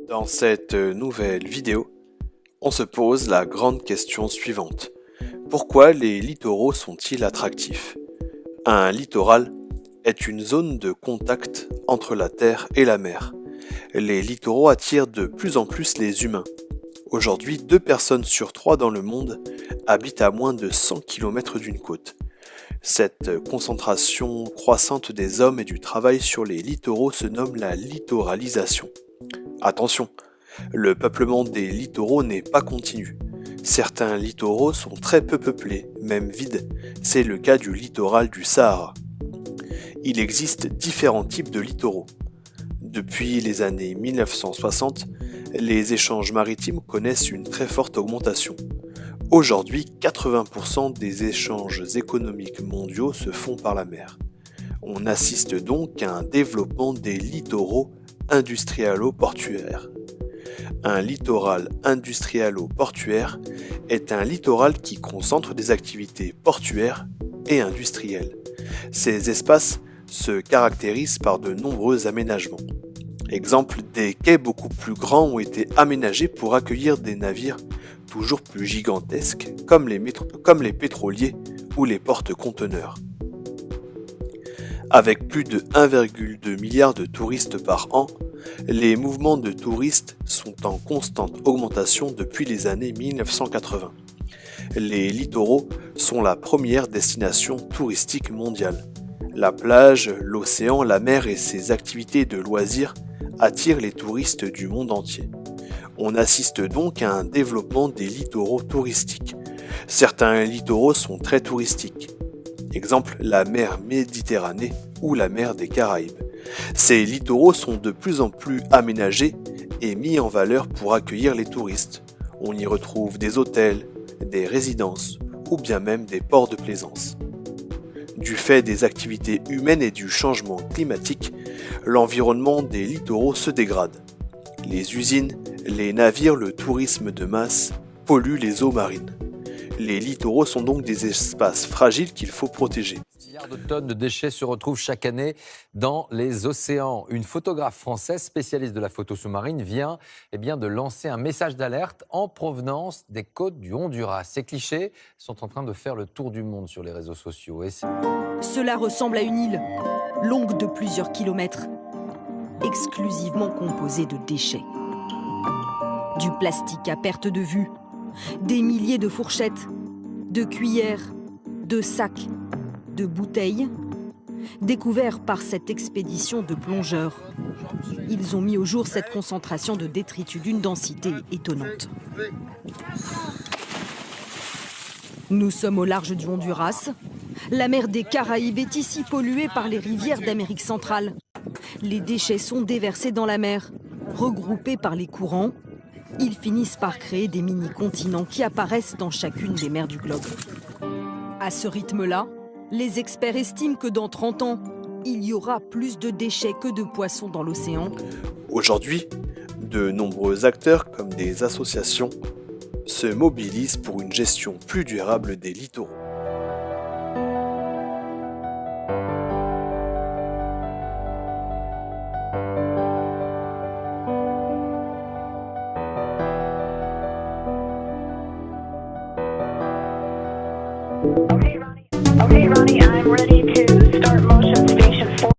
Dans cette nouvelle vidéo, on se pose la grande question suivante. Pourquoi les littoraux sont-ils attractifs? Un littoral est une zone de contact entre la terre et la mer. Les littoraux attirent de plus en plus les humains. Aujourd'hui, 2 personnes sur 3 dans le monde habitent à moins de 100 km d'une côte. Cette concentration croissante des hommes et du travail sur les littoraux se nomme la littoralisation. Attention, le peuplement des littoraux n'est pas continu. Certains littoraux sont très peu peuplés, même vides. C'est le cas du littoral du Sahara. Il existe différents types de littoraux. Depuis les années 1960, les échanges maritimes connaissent une très forte augmentation. Aujourd'hui, 80% des échanges économiques mondiaux se font par la mer. On assiste donc à un développement des littoraux industrialo-portuaires. Un littoral industrialo-portuaire est un littoral qui concentre des activités portuaires et industrielles. Ces espaces se caractérisent par de nombreux aménagements. Exemple, des quais beaucoup plus grands ont été aménagés pour accueillir des navires toujours plus gigantesques comme les pétroliers ou les porte-conteneurs. Avec plus de 1,2 milliard de touristes par an, les mouvements de touristes sont en constante augmentation depuis les années 1980. Les littoraux sont la première destination touristique mondiale. La plage, l'océan, la mer et ses activités de loisirs attirent les touristes du monde entier. On assiste donc à un développement des littoraux touristiques. Certains littoraux sont très touristiques. Exemple, la mer Méditerranée ou la mer des Caraïbes. Ces littoraux sont de plus en plus aménagés et mis en valeur pour accueillir les touristes. On y retrouve des hôtels, des résidences ou bien même des ports de plaisance. Du fait des activités humaines et du changement climatique, l'environnement des littoraux se dégrade. Les usines, les navires, le tourisme de masse polluent les eaux marines. Les littoraux sont donc des espaces fragiles qu'il faut protéger. Milliards de tonnes de déchets se retrouvent chaque année dans les océans. Une photographe française spécialiste de la photo sous-marine vient de lancer un message d'alerte en provenance des côtes du Honduras. Ces clichés sont en train de faire le tour du monde sur les réseaux sociaux. Cela ressemble à une île, longue de plusieurs kilomètres, exclusivement composée de déchets. Du plastique à perte de vue, des milliers de fourchettes, de cuillères, de sacs, de bouteilles, découverts par cette expédition de plongeurs. Ils ont mis au jour cette concentration de détritus d'une densité étonnante. Nous sommes au large du Honduras. La mer des Caraïbes est ici polluée par les rivières d'Amérique centrale. Les déchets sont déversés dans la mer, regroupés par les courants. Ils finissent par créer des mini-continents qui apparaissent dans chacune des mers du globe. À ce rythme-là, les experts estiment que dans 30 ans, il y aura plus de déchets que de poissons dans l'océan. Aujourd'hui, de nombreux acteurs comme des associations se mobilisent pour une gestion plus durable des littoraux. Okay.